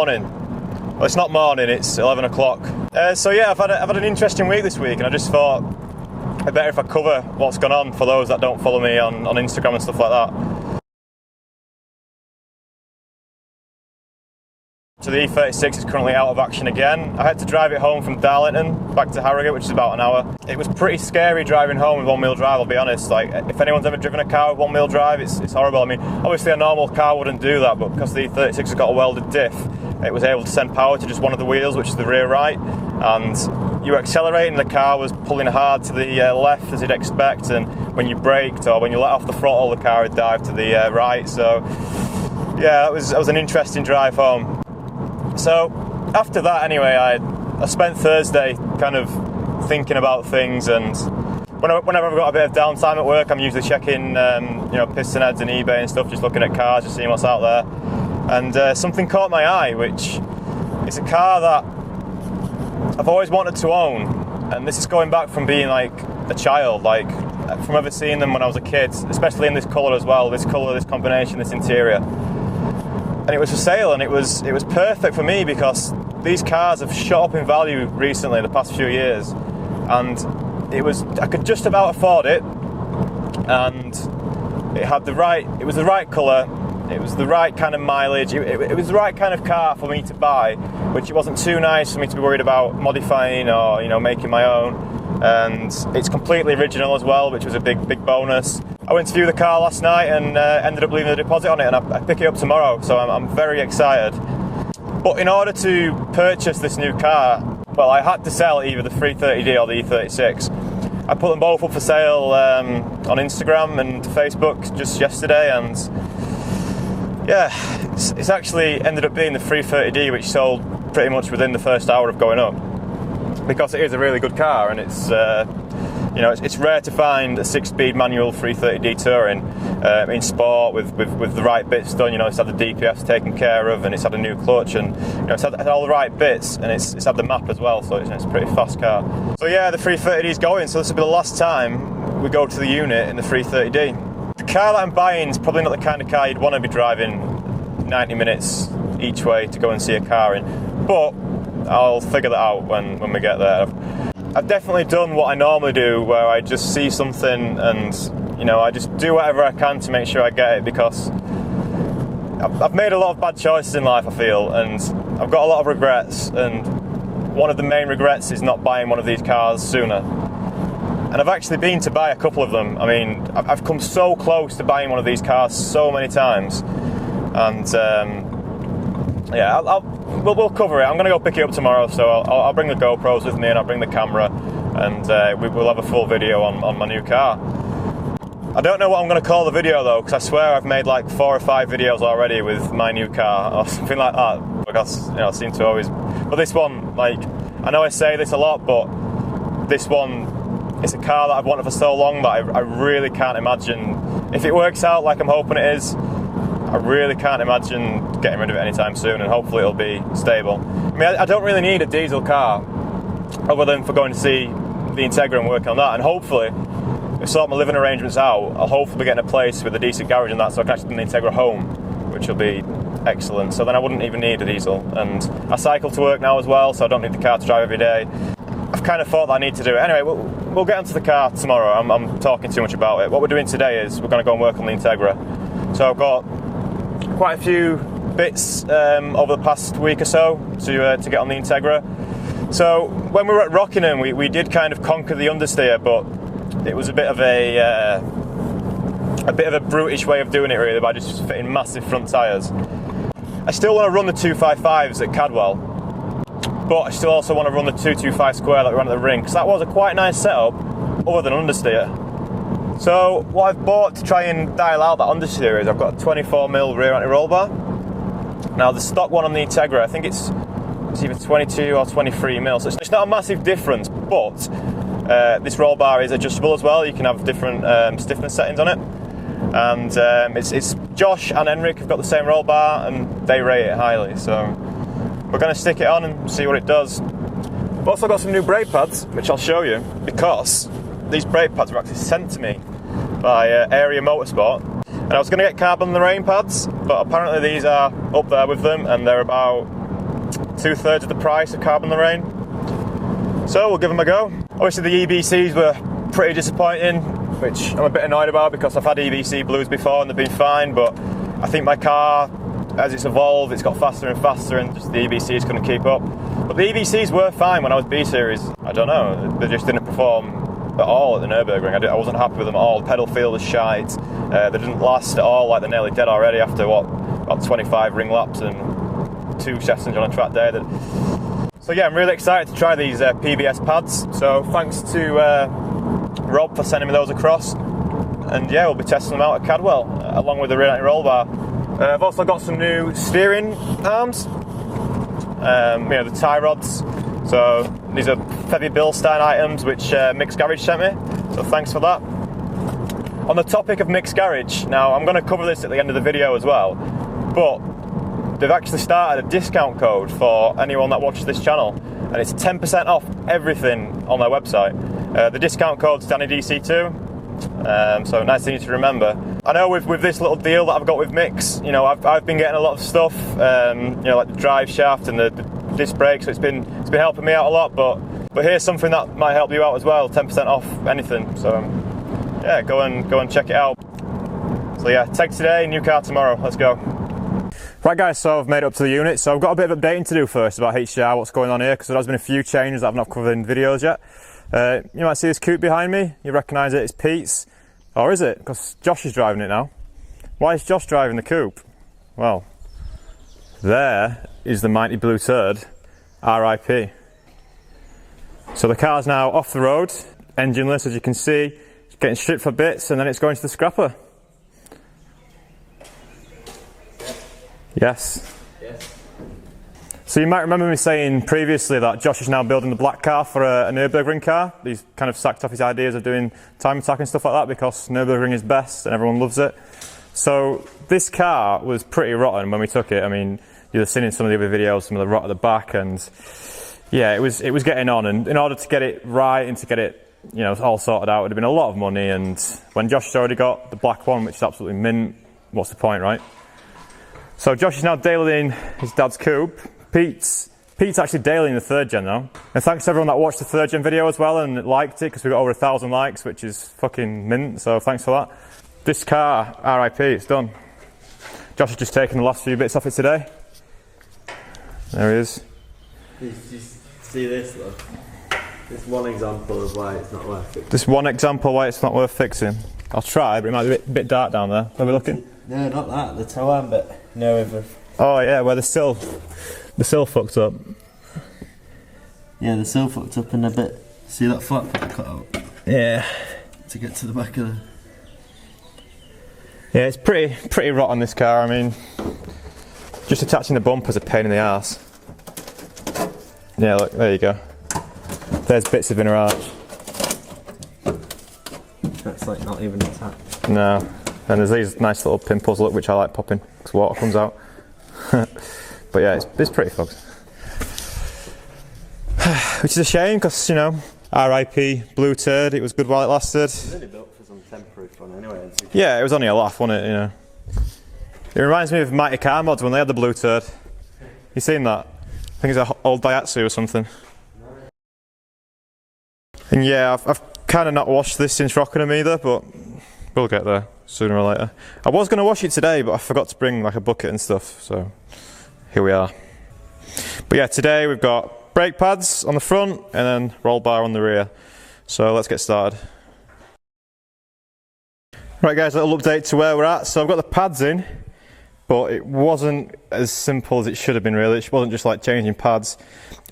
morning. Well, it's not morning, it's 11 o'clock. So yeah, I've had an interesting week this week, and I just thought it'd better if I cover what's gone on for those that don't follow me on Instagram and stuff like that. So the E36 is currently out of action again. I had to drive it home from Darlington back to Harrogate, which is about an hour. It was pretty scary driving home with one-wheel drive, I'll be honest. Like, if anyone's ever driven a car with one-wheel drive, it's horrible. I mean, obviously a normal car wouldn't do that, but because the E36 has got a welded diff, it was able to send power to just one of the wheels, which is the rear right, and you were accelerating, the car was pulling hard to the left as you'd expect, and when you braked or when you let off the throttle, the car would dive to the right. So yeah, that was an interesting drive home. So after that, anyway, I spent Thursday kind of thinking about things, and whenever I've got a bit of downtime at work, I'm usually checking piston heads and eBay and stuff, just looking at cars, just seeing what's out there. And something caught my eye, which is a car that I've always wanted to own, and this is going back from being like a child, like from ever seeing them when I was a kid, especially in this colour as well, this colour, this combination, this interior. And it was for sale, and it was perfect for me because these cars have shot up in value recently, the past few years, and I could just about afford it, and it was the right colour, it was the right kind of mileage, it was the right kind of car for me to buy, which it wasn't too nice for me to be worried about modifying or making my own. And it's completely original as well, which was a big bonus. I went to view the car last night and ended up leaving a deposit on it, and I pick it up tomorrow, so I'm very excited. But in order to purchase this new car, well, I had to sell either the 330D or the E36. I put them both up for sale on Instagram and Facebook just yesterday, and yeah, it's actually ended up being the 330D, which sold pretty much within the first hour of going up, because it is a really good car, and it's rare to find a 6-speed manual 330D touring in sport with the right bits done. It's had the DPFs taken care of, and it's had a new clutch, and it's had all the right bits, and it's had the map as well, so it's a pretty fast car. So yeah, the 330D is going, so this will be the last time we go to the unit in the 330D. The car that I'm buying is probably not the kind of car you'd want to be driving 90 minutes each way to go and see a car in, but I'll figure that out when we get there. I've definitely done what I normally do, where I just see something and I just do whatever I can to make sure I get it, because I've made a lot of bad choices in life, I feel, and I've got a lot of regrets, and one of the main regrets is not buying one of these cars sooner. And I've actually been to buy a couple of them. I mean, I've come so close to buying one of these cars so many times, and yeah, we'll cover it. I'm going to go pick it up tomorrow, so I'll bring the GoPros with me, and I'll bring the camera, and we'll have a full video on my new car. I don't know what I'm going to call the video though, because I swear I've made like 4 or 5 videos already with my new car or something like that, because I seem to always. But this one, like, I know I say this a lot, but this one, it's a car that I've wanted for so long that I really can't imagine, if it works out like I'm hoping it is, I really can't imagine getting rid of it anytime soon, and hopefully it'll be stable. I mean, I don't really need a diesel car other than for going to see the Integra and working on that, and hopefully, if I sort my living arrangements out, I'll hopefully be getting a place with a decent garage and that, so I can actually bring the Integra home, which will be excellent. So then I wouldn't even need a diesel, and I cycle to work now as well, so I don't need the car to drive every day. I've kind of thought that I need to do it. Anyway, we'll get onto the car tomorrow. I'm talking too much about it. What we're doing today is we're going to go and work on the Integra. So I've got quite a few bits over the past week or so to get on the Integra. So when we were at Rockingham, we did kind of conquer the understeer, but it was a bit of a brutish way of doing it, really, by just fitting massive front tyres. I still want to run the 255s at Cadwell, but I still also want to run the 225 square that we ran at the ring, because that was a quite nice setup other than understeer. So what I've bought to try and dial out that understeer is I've got a 24mm rear anti-roll bar. Now the stock one on the Integra, I think it's either 22 or 23mm, so it's not a massive difference, but this roll bar is adjustable as well. You can have different stiffness settings on it, and it's Josh and Henrik have got the same roll bar and they rate it highly, so we're going to stick it on and see what it does. I've also got some new brake pads, which I'll show you, because these brake pads were actually sent to me by Area Motorsport, and I was going to get carbon on the rain pads, but apparently these are up there with them, and they're about 2/3 of the price of Carbon Lorraine. So we'll give them a go. Obviously the EBCs were pretty disappointing, which I'm a bit annoyed about because I've had EBC blues before and they've been fine, but I think my car, as it's evolved, it's got faster and faster and just the EBCs couldn't keep up. But the EBCs were fine when I was B-Series. I don't know, they just didn't perform at all at the Nürburgring. I wasn't happy with them at all. The pedal feel was shite. They didn't last at all, like they're nearly dead already after what, about 25 ring laps and 2 sessions on a track day. So yeah, I'm really excited to try these PBS pads. So thanks to Rob for sending me those across. And yeah, we'll be testing them out at Cadwell, along with the rear anti roll bar. I've also got some new steering arms, the tie rods. So these are Fevy Bilstein items which Mick's Garage sent me, so thanks for that. On the topic of Mick's Garage, now I'm going to cover this at the end of the video as well, but they've actually started a discount code for anyone that watches this channel, and it's 10% off everything on their website. The discount code's DannyDC2. So nice thing to remember. I know with this little deal that I've got with Mick's, I've been getting a lot of stuff, like the drive shaft and the disc brake, so it's been helping me out a lot. But here's something that might help you out as well. 10% off anything. So yeah, go and check it out. So yeah, tech today, new car tomorrow. Let's go. Right guys, so I've made it up to the unit. So I've got a bit of updating to do first about HDR, what's going on here, because there has been a few changes that I've not covered in videos yet. You might see this coupe behind me. You recognise it, it's Pete's. Or is it? Because Josh is driving it now. Why is Josh driving the coupe? Well, there is the mighty blue turd, RIP. So the car's now off the road, engineless as you can see. It's getting stripped for bits and then it's going to the scrapper. Yes. So you might remember me saying previously that Josh is now building the black car for a Nürburgring car. He's kind of sacked off his ideas of doing time attack and stuff like that because Nürburgring is best and everyone loves it. So this car was pretty rotten when we took it. I mean, you've seen in some of the other videos some of the rot at the back, and yeah, it was getting on. And in order to get it right and to get it, all sorted out, it would have been a lot of money. And when Josh has already got the black one, which is absolutely mint, what's the point, right? So Josh is now dailing his dad's coupe. Pete's actually dailing the 3rd gen now. And thanks to everyone that watched the 3rd gen video as well and liked it, because we got over 1,000 likes, which is fucking mint, so thanks for that. This car, RIP, it's done. Josh has just taken the last few bits off it today. There he is. Just see this, look. This one example of why it's not worth fixing. This one example why it's not worth fixing. I'll try, but it might be a bit dark down there. Are we looking? No, not that, the toe arm bit. No, oh yeah, where the sill fucked up. Yeah, the sill fucked up in a bit. See that flap that I cut out? Yeah. To get to the back of the... Yeah, it's pretty rotten, this car. I mean, just attaching the bumper's a pain in the arse. Yeah, look, there you go. There's bits of inner arch. That's like not even attached. No. And there's these nice little pimples, look, which I like popping because water comes out. But yeah, it's pretty fucked. Which is a shame because, RIP, blue turd, it was good while it lasted. It's really built for some temporary fun anyway. Yeah, it was only a laugh, wasn't it, It reminds me of Mighty Car Mods when they had the blue turd. You seen that? I think it's an old Daihatsu or something. And yeah, I've kind of not washed this since Rockingham either, but we'll get there sooner or later. I was going to wash it today, but I forgot to bring like a bucket and stuff, so here we are. But yeah, today we've got brake pads on the front and then roll bar on the rear. So let's get started. Right guys, a little update to where we're at. So I've got the pads in, but it wasn't as simple as it should have been really. It wasn't just like changing pads.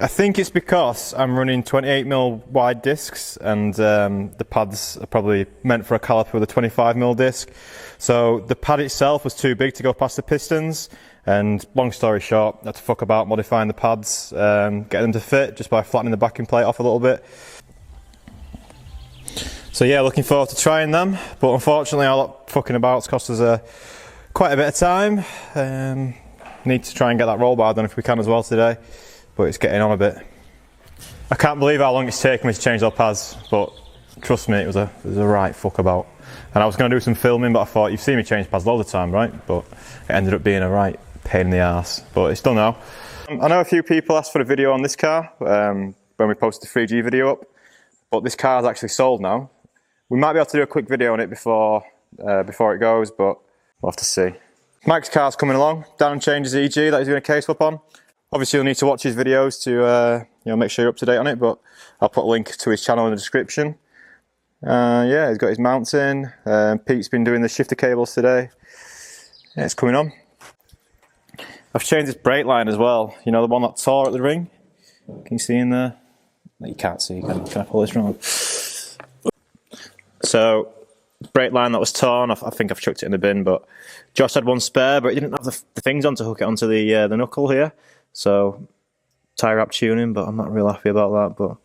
I think it's because I'm running 28mm wide discs and the pads are probably meant for a caliper with a 25mm disc. So the pad itself was too big to go past the pistons, and long story short, I had to fuck about modifying the pads, get them to fit just by flattening the backing plate off a little bit. So yeah, looking forward to trying them, but unfortunately all that fucking about's cost us quite a bit of time. Need to try and get that roll bar done if we can as well today, but it's getting on a bit. I can't believe how long it's taken me to change those pads, but trust me, it was a right fuck about. And I was going to do some filming, but I thought, you've seen me change pads all the time, right? But it ended up being a right pain in the arse, but it's done now. I know a few people asked for a video on this car when we posted the 3G video up, but this car is actually sold now. We might be able to do a quick video on it before it goes, but we'll have to see. Mike's car's coming along. Darren changed his EG that he's going to case swap on. Obviously you'll need to watch his videos to make sure you're up to date on it, but I'll put a link to his channel in the description. Yeah, he's got his mounts in. Pete's been doing the shifter cables today. Yeah, it's coming on. I've changed this brake line as well. You know, the one that tore at the ring? Can you see in there? No, you can't see. Can I pull this wrong? So, brake line that was torn, I think I've chucked it in the bin, but Josh had one spare, but he didn't have the things on to hook it onto the knuckle here. So, tie wrap tuning, but I'm not real happy about that, but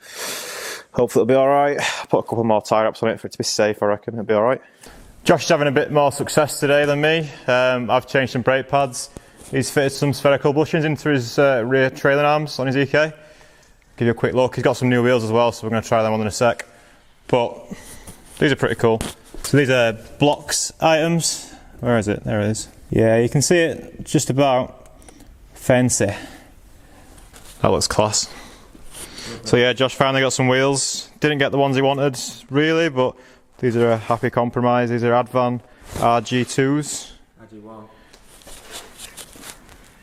hopefully it'll be alright. Put a couple more tie wraps on it for it to be safe, I reckon. It'll be alright. Josh is having a bit more success today than me. I've changed some brake pads. He's fitted some spherical bushings into his rear trailing arms on his EK. Give you a quick look. He's got some new wheels as well, so we're going to try them on in a sec. But these are pretty cool. So these are blocks items. Where is it? There it is. Yeah, you can see it just about fancy. That looks class. So yeah, Josh finally got some wheels. Didn't get the ones he wanted, really, but these are a happy compromise. These are Advan RG2s.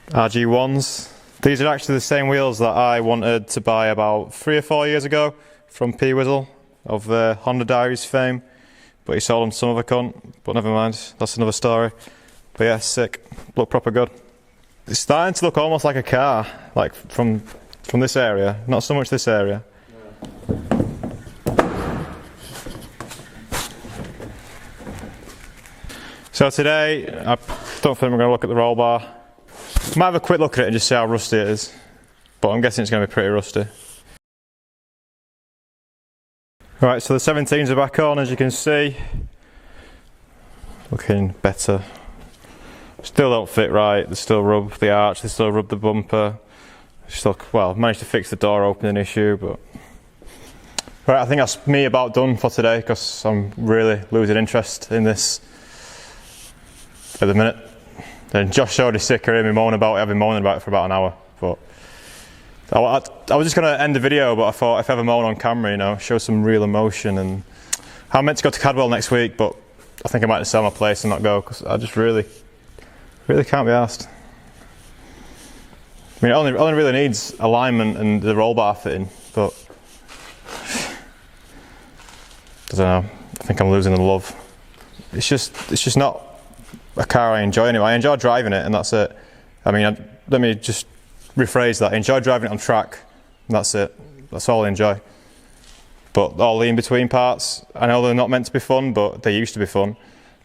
RG1s. These are actually the same wheels that I wanted to buy about 3 or 4 years ago from P Wizzle of Honda Diaries fame, but he sold them to some other cunt, but never mind, that's another story. But yeah, sick, look proper good. It's starting to look almost like a car, like from this area, not so much this area. So today, I don't think we're going to look at the roll bar. Might have a quick look at it and just see how rusty it is, but I'm guessing it's going to be pretty rusty. Right, so the 17s are back on, as you can see. Looking better. Still don't fit right, they still rub the arch, they still rub the bumper. Still, well, managed to fix the door opening issue, but... Right, I think that's me about done for today, because I'm really losing interest in this at the minute. Then Josh showed his sticker, heard me moaning about it. I've been moaning about it for about an hour. But I was just going to end the video, but I thought if I ever moan on camera, you know, show some real emotion. And I'm meant to go to Cadwell next week, but I think I might sell my place and not go, because I just really can't be arsed. I mean, it only really needs alignment and the roll bar fitting, but I don't know. I think I'm losing the love. It's just not a car I enjoy anyway. I enjoy driving it and that's it. I mean, let me just rephrase that. I enjoy driving it on track and that's it. That's all I enjoy. But all the in-between parts, I know they're not meant to be fun, but they used to be fun.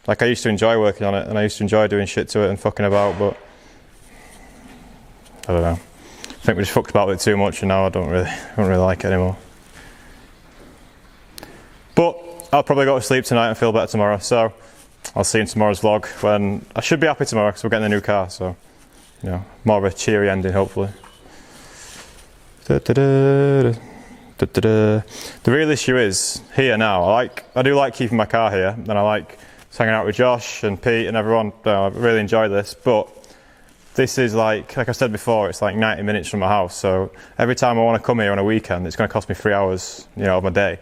Like, I used to enjoy working on it and I used to enjoy doing shit to it and fucking about, but I don't know. I think we just fucked about it too much and now I don't really like it anymore. But I'll probably go to sleep tonight and feel better tomorrow, so I'll see you in tomorrow's vlog when I should be happy tomorrow because we're getting a new car, so you know, more of a cheery ending hopefully. The real issue is here now. I do like keeping my car here, and I like hanging out with Josh and Pete and everyone. I really enjoy this, but this is like I said before, it's like 90 minutes from my house. So every time I want to come here on a weekend, it's going to cost me 3 hours, you know, of my day.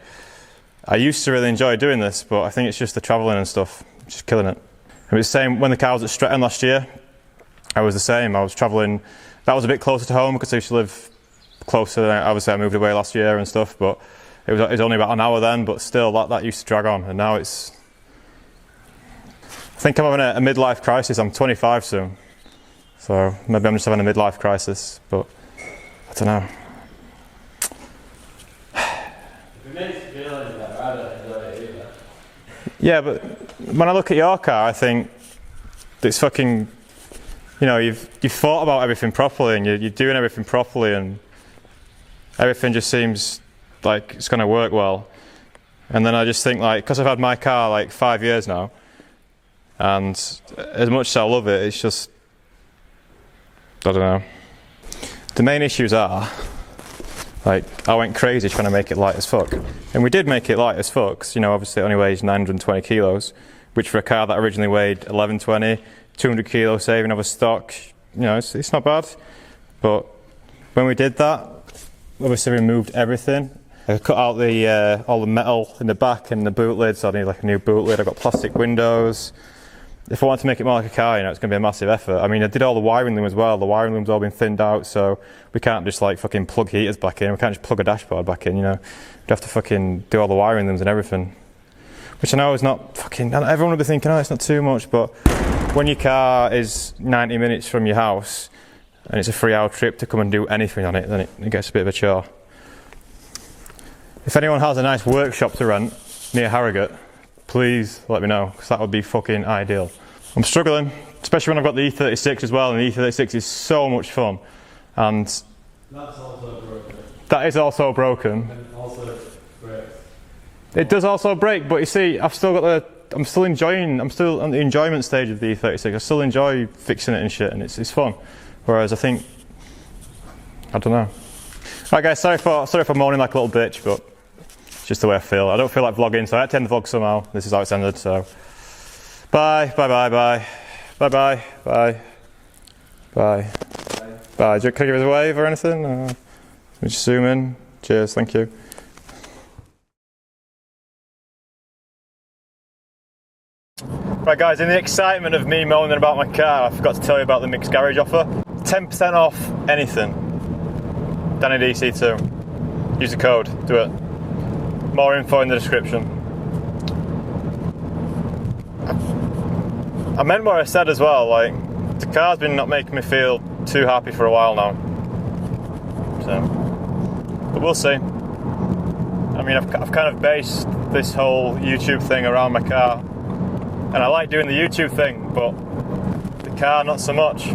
I used to really enjoy doing this, but I think it's just the travelling and stuff, just killing it. It was the same when the car was at Stretton last year. I was the same. I was travelling. That was a bit closer to home because I used to live closer. Obviously, I moved away last year and stuff, but it was only about an hour then. But still, that used to drag on, and now it's. I think I'm having a midlife crisis. I'm 25 soon, so maybe I'm just having a midlife crisis. But I don't know. Yeah, but when I look at your car, I think it's fucking. You know, you've thought about everything properly, and you're doing everything properly, and everything just seems like it's going to work well. And then I just think, like, because I've had my car like 5 years now, and as much as I love it, it's just, I don't know. The main issues are, like, I went crazy trying to make it light as fuck. And we did make it light as fuck, 'cause, you know, obviously it only weighs 920 kilos, which for a car that originally weighed 1120, 200 kilo saving of a stock, you know, it's not bad. But When we did that, obviously removed everything. I cut out the all the metal in the back and the boot lid, so I need like a new boot lid. I got plastic windows. If I want to make it more like a car, you know, it's going to be a massive effort. I mean, I did all the wiring loom as well. The wiring loom's all been thinned out, so we can't just like fucking plug heaters back in. We can't just plug a dashboard back in, you know. We'd have to fucking do all the wiring looms and everything. Which I know is not fucking... Everyone would be thinking, oh, it's not too much, but when your car is 90 minutes from your house and it's a 3-hour trip to come and do anything on it, then it gets a bit of a chore. If anyone has a nice workshop to rent near Harrogate, please let me know, because that would be fucking ideal. I'm struggling, especially when I've got the E36 as well, and the E36 is so much fun. And that's also broken. That is also broken. And also breaks. It does also break, but you see, I'm still on the enjoyment stage of the E36. I still enjoy fixing it and shit, and it's fun. Whereas I think, I don't know. Alright guys, sorry for moaning like a little bitch, but it's just the way I feel. I don't feel like vlogging, so I had to end the vlog somehow. This is how it's ended, so. Bye, bye, bye, bye. Bye, bye, bye. Bye. Bye. Can I give us a wave or anything? Let me just zoom in. Cheers, thank you. Right guys, in the excitement of me moaning about my car, I forgot to tell you about the mixed garage offer. 10% off anything. Danny DC2. Use the code, do it. More info in the description. I meant what I said as well, like, the car's been not making me feel too happy for a while now. So, but we'll see. I mean, I've kind of based this whole YouTube thing around my car. And I like doing the YouTube thing, but the car not so much.